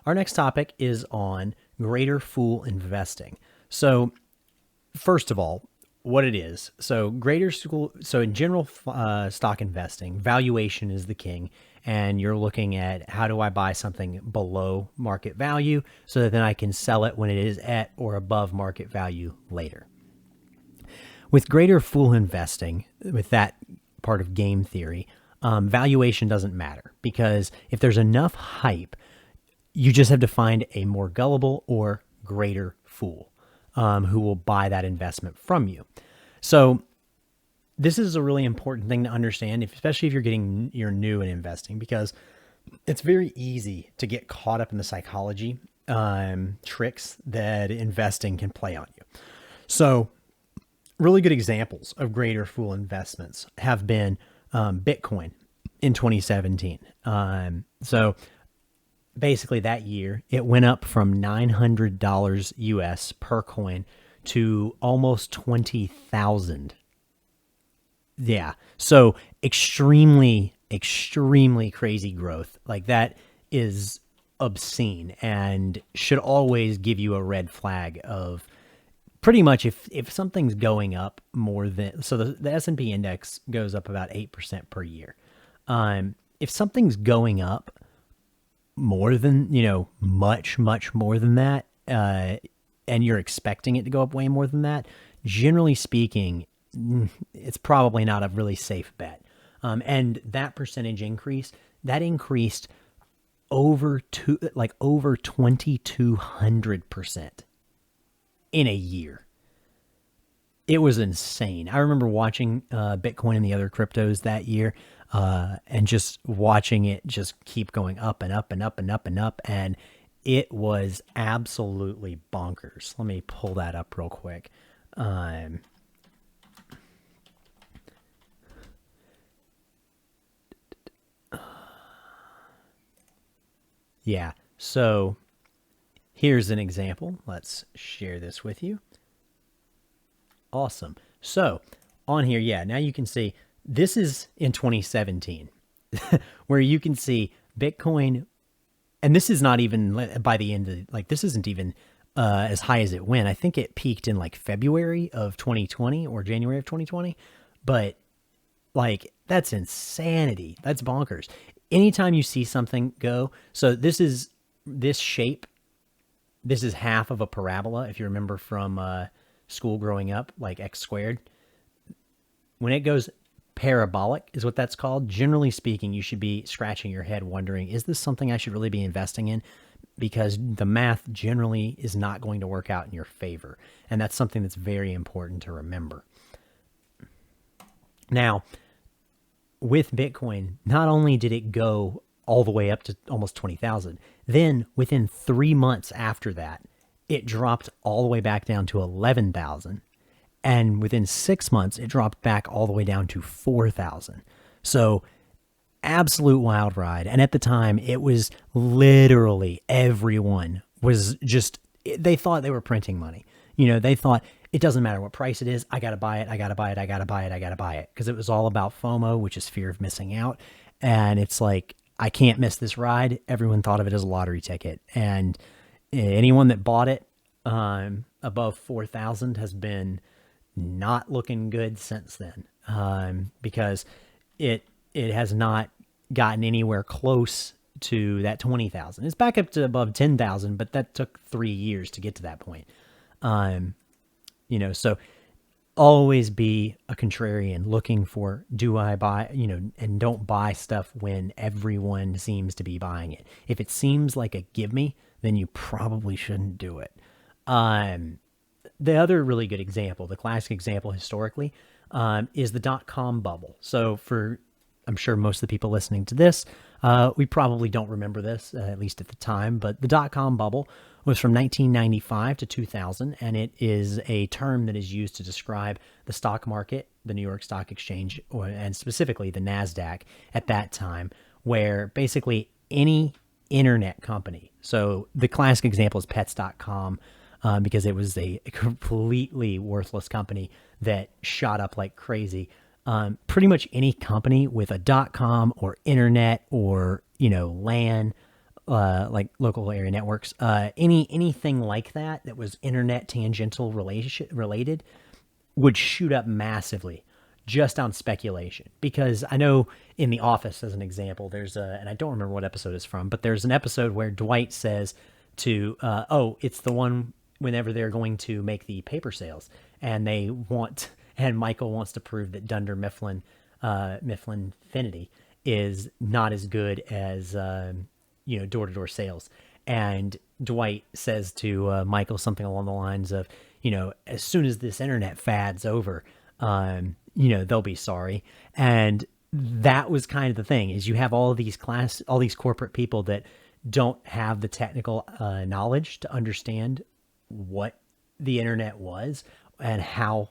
Our next topic is on greater fool investing. So first of all, what it is. So in general stock investing, valuation is the king, and you're looking at how do I buy something below market value so that then I can sell it when it is at or above market value later. With greater fool investing, with that part of game theory, valuation doesn't matter, because if there's enough hype, you just have to find a more gullible or greater fool who will buy that investment from you. So this is a really important thing to understand, especially if you're new in investing, because it's very easy to get caught up in the psychology tricks that investing can play on you. So really good examples of greater fool investments have been Bitcoin in 2017. So basically that year, it went up from $900 US per coin to almost 20,000. Yeah. So extremely, extremely crazy growth. Like, that is obscene and should always give you a red flag of pretty much if something's going up more than, so the S&P index goes up about 8% per year. If something's going up more than, much, much more than that, and you're expecting it to go up way more than that, generally speaking, it's probably not a really safe bet. And that percentage increase, that increased over 2,200% in a year. It was insane. I remember watching Bitcoin and the other cryptos that year, and just watching it just keep going up and up and up and up and up. And it was absolutely bonkers. Let me pull that up real quick. Yeah, so here's an example. Let's share this with you. Awesome. So on here, yeah, now you can see this is in 2017 where you can see Bitcoin, and this is not even by the end of, this isn't even as high as it went. I think it peaked in February of 2020 or January of 2020, but that's insanity. That's bonkers. Anytime you see something go, so this shape, this is half of a parabola. If you remember from school growing up, like x squared, when it goes parabolic is what that's called. Generally speaking, you should be scratching your head wondering, is this something I should really be investing in? Because the math generally is not going to work out in your favor. And that's something that's very important to remember. Now, with Bitcoin, not only did it go all the way up to almost 20,000, then within 3 months after that, it dropped all the way back down to 11,000. And within 6 months, it dropped back all the way down to 4,000. So absolute wild ride. And at the time, it was literally everyone was just, they thought they were printing money. They thought, it doesn't matter what price it is. I got to buy it. I got to buy it. I got to buy it. I got to buy it. Because it was all about FOMO, which is fear of missing out. And it's like, I can't miss this ride. Everyone thought of it as a lottery ticket. And anyone that bought it above 4,000 has been not looking good since then, because it has not gotten anywhere close to that 20,000. It's back up to above 10,000, but that took 3 years to get to that point. So always be a contrarian, looking for, do I buy, and don't buy stuff when everyone seems to be buying it. If it seems like a give me, then you probably shouldn't do it. The other really good example, the classic example historically, is the dot-com bubble. So I'm sure most of the people listening to this, we probably don't remember this, at least at the time, but the dot-com bubble was from 1995 to 2000, and it is a term that is used to describe the stock market, the New York Stock Exchange, and specifically the NASDAQ at that time, where basically any internet company, so the classic example is pets.com, because it was a completely worthless company that shot up like crazy. Pretty much any company with a .com or internet or LAN, like local area networks, anything like that was internet tangential related would shoot up massively just on speculation. Because I know in The Office, as an example, and I don't remember what episode it's from, but there's an episode where Dwight says to, it's the one whenever they're going to make the paper sales, and Michael wants to prove that Dunder Mifflin Finity is not as good as, door-to-door sales. And Dwight says to Michael something along the lines of, as soon as this internet fad's over, they'll be sorry. And that was kind of the thing, is you have all these corporate people that don't have the technical knowledge to understand what the internet was and how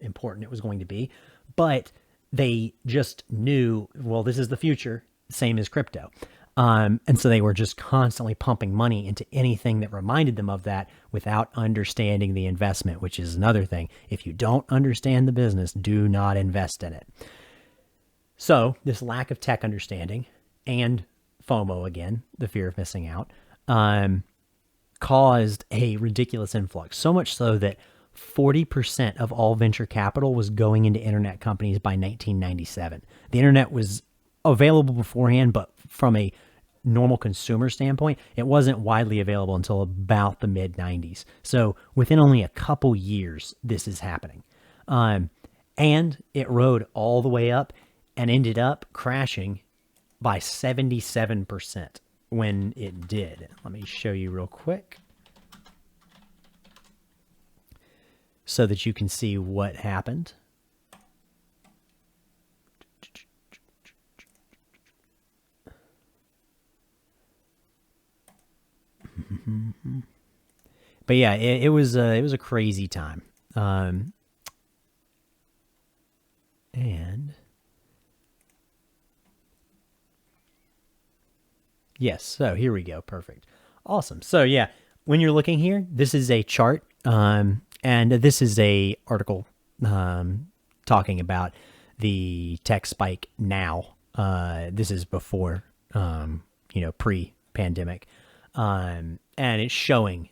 important it was going to be. But they just knew, well, this is the future, same as crypto. And so they were just constantly pumping money into anything that reminded them of that without understanding the investment, which is another thing. If you don't understand the business, do not invest in it. So this lack of tech understanding and FOMO, again, the fear of missing out, caused a ridiculous influx. So much so that 40% of all venture capital was going into internet companies by 1997. The internet was available beforehand, but from a normal consumer standpoint, it wasn't widely available until about the mid 90s. So within only a couple years, this is happening. And it rode all the way up and ended up crashing by 77% when it did. Let me show you real quick so that you can see what happened. But yeah, it was a crazy time. And yes, so here we go. Perfect. Awesome. So yeah, when you're looking here, this is a chart, and this is a article talking about the tech spike now. This is before, pre-pandemic. And it's showing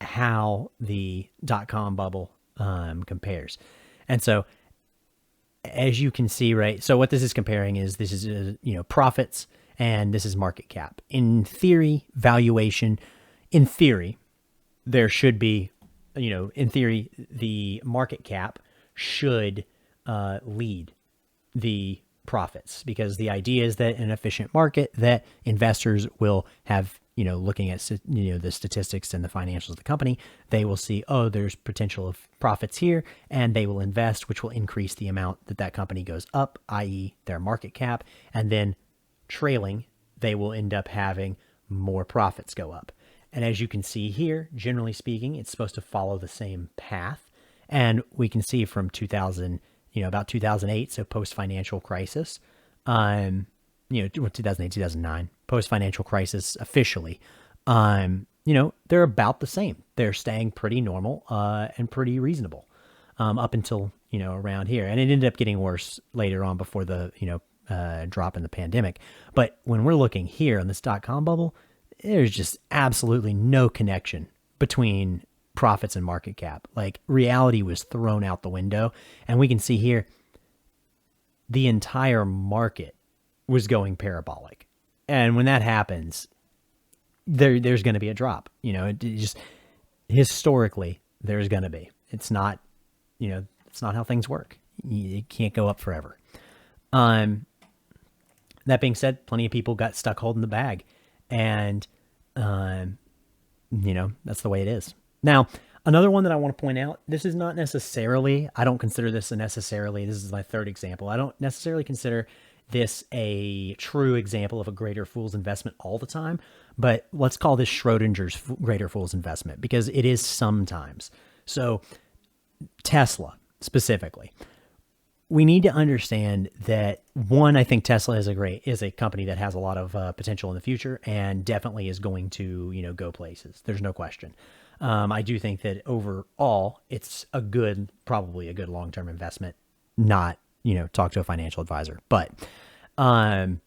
how the .com bubble compares. And so as you can see, right, so what this is comparing is this is, profits, and this is market cap. In theory, valuation, in theory, there should be, in theory, the market cap should lead the profits, because the idea is that in an efficient market that investors will have, looking at, the statistics and the financials of the company, they will see, oh, there's potential of profits here, and they will invest, which will increase the amount that company goes up, i.e. their market cap, and then trailing, they will end up having more profits go up. And as you can see here, generally speaking, it's supposed to follow the same path. And we can see from 2000, about 2008, so post-financial crisis, 2008, 2009, post-financial crisis officially, they're about the same. They're staying pretty normal and pretty reasonable up until, around here. And it ended up getting worse later on before the, drop in the pandemic. But when we're looking here on this .com bubble, there's just absolutely no connection between profits and market cap. Like, reality was thrown out the window. And we can see here, the entire market was going parabolic. And when that happens, there's going to be a drop. It just historically, there's going to be. It's not, it's not how things work. You can't go up forever. That being said, plenty of people got stuck holding the bag, and that's the way it is. Now, another one that I want to point out, this is not necessarily, I don't consider this this is my third example. I don't necessarily consider this a true example of a greater fool's investment all the time, but let's call this Schrodinger's greater fool's investment, because it is sometimes. So Tesla specifically, we need to understand that, one, I think Tesla is a company that has a lot of potential in the future and definitely is going to, go places. There's no question. I do think that overall it's probably a good long-term investment not, talk to a financial advisor. But um,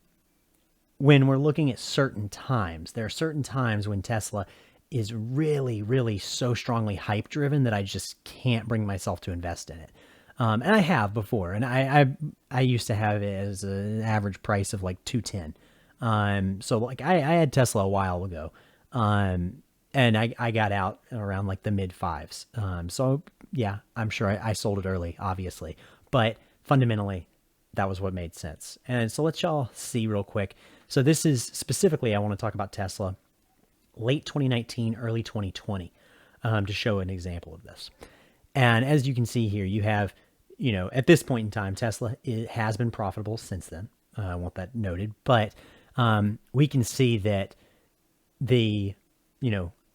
when we're looking at certain times, there are certain times when Tesla is really, really so strongly hype driven that I just can't bring myself to invest in it. And I have before, and I used to have it as an average price of like 210. So like I had Tesla a while ago, and I got out around like the mid fives. So yeah, I'm sure I sold it early, obviously, but fundamentally, that was what made sense. And so let's y'all see real quick. So this is specifically, I want to talk about Tesla late 2019, early 2020, to show an example of this. And as you can see here, you have, at this point in time, Tesla, it has been profitable since then. I want that noted. But we can see that the,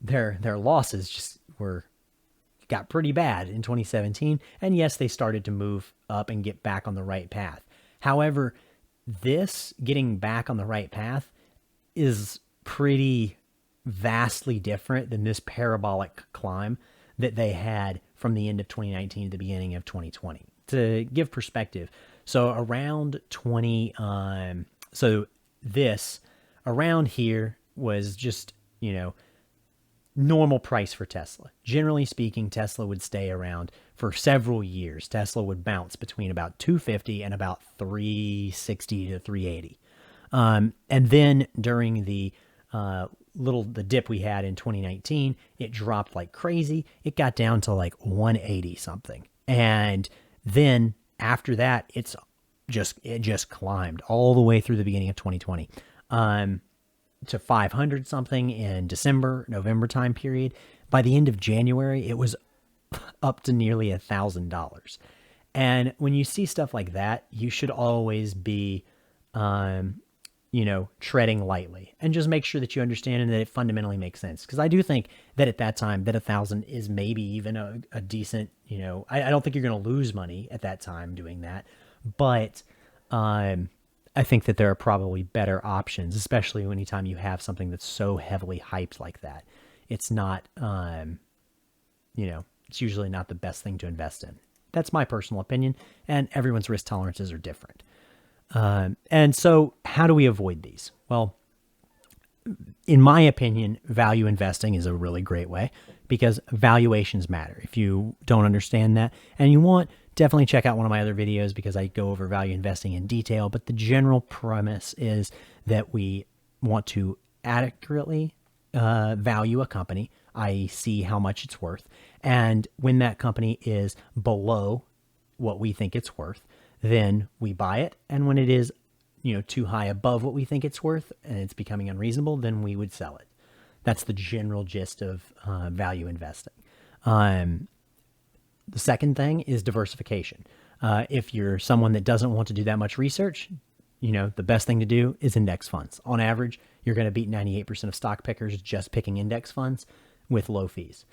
their losses just got pretty bad in 2017. And yes, they started to move up and get back on the right path. However, this getting back on the right path is pretty vastly different than this parabolic climb that they had from the end of 2019 to the beginning of 2020. To give perspective, so around 20, so this around here was just, normal price for Tesla. Generally speaking, Tesla would stay around for several years. Tesla would bounce between about 250 and about 360 to 380. And then during the the dip we had in 2019, it dropped like crazy. It got down to like 180 something. And then after that, it just climbed all the way through the beginning of 2020. To 500 something in November time period. By the end of January, it was up to nearly $1,000. And when you see stuff like that, you should always be, treading lightly and just make sure that you understand and that it fundamentally makes sense. Because I do think that at that time, that 1,000 is maybe even a decent, I don't think you're going to lose money at that time doing that. But I think that there are probably better options, especially anytime you have something that's so heavily hyped like that. It's not, it's usually not the best thing to invest in. That's my personal opinion, and everyone's risk tolerances are different. And so how do we avoid these? Well, in my opinion, value investing is a really great way because valuations matter. If you don't understand that and you want, definitely check out one of my other videos because I go over value investing in detail. But the general premise is that we want to adequately value a company, i.e. see how much it's worth. And when that company is below what we think it's worth, then we buy it. And when it is, too high above what we think it's worth and it's becoming unreasonable, then we would sell it. That's the general gist of value investing. The second thing is diversification. If you're someone that doesn't want to do that much research, the best thing to do is index funds. On average, you're going to beat 98% of stock pickers just picking index funds with low fees.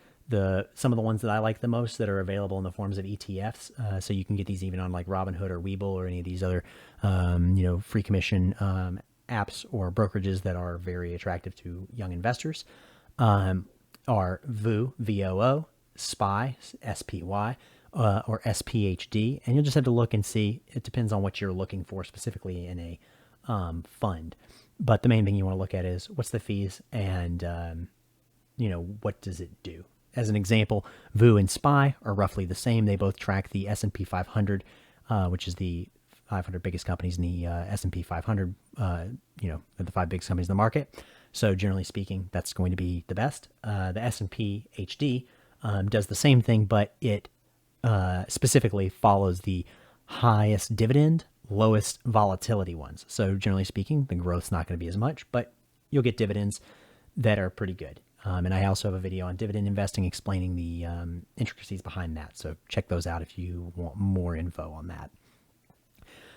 Some of the ones that I like the most that are available in the forms of ETFs. So you can get these even on like Robinhood or Webull or any of these other, free commission apps or brokerages that are very attractive to young investors. Are VOO, VOO, SPY, SPY, or SPHD. And you'll just have to look and see. It depends on what you're looking for specifically in a fund. But the main thing you want to look at is what's the fees and, what does it do? As an example, VOO and SPY are roughly the same. They both track the S&P 500, which is the 500 biggest companies in the S&P 500, the 5 biggest companies in the market. So generally speaking, that's going to be the best. The S&P HD does the same thing, but it specifically follows the highest dividend, lowest volatility ones. So generally speaking, the growth's not going to be as much, but you'll get dividends that are pretty good. And I also have a video on dividend investing explaining the intricacies behind that. So check those out if you want more info on that.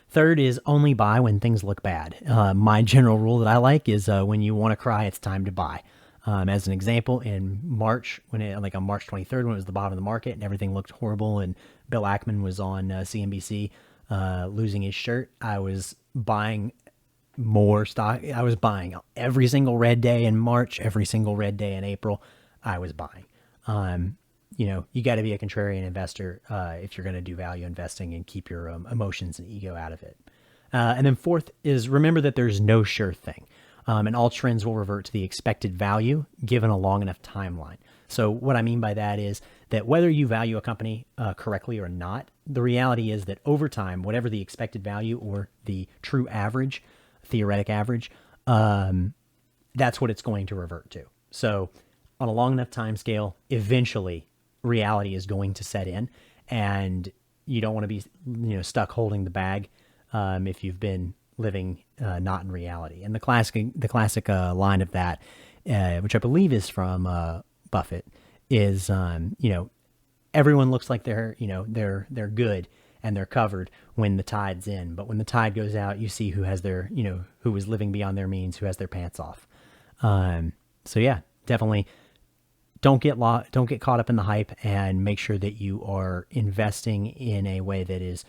Third is only buy when things look bad. My general rule that I like is when you want to cry, it's time to buy. As an example, in March, on March 23rd, when it was the bottom of the market and everything looked horrible and Bill Ackman was on CNBC losing his shirt, I was buying more stock. I was buying every single red day in March, every single red day in April. I was buying. you got to be a contrarian investor if you're going to do value investing and keep your emotions and ego out of it. And then fourth is remember that there's no sure thing. And all trends will revert to the expected value given a long enough timeline. So what I mean by that is that whether you value a company correctly or not, the reality is that over time, whatever the expected value or the true average, theoretic average, that's what it's going to revert to. So on a long enough time scale, eventually reality is going to set in, and you don't want to be stuck holding the bag if you've been living not in reality. And the classic line of that, which I believe is from Buffett, is everyone looks like they're good and they're covered when the tide's in, but when the tide goes out, you see who has their who is living beyond their means, who has their pants off. So yeah, definitely don't get caught up in the hype, and make sure that you are investing in a way that is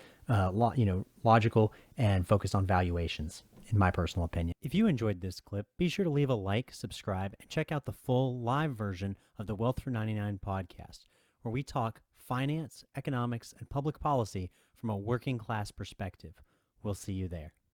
logical and focused on valuations, in my personal opinion. If you enjoyed this clip, be sure to leave a like, subscribe, and check out the full live version of the Wealth for 99 podcast, where we talk finance, economics, and public policy from a working class perspective. We'll see you there.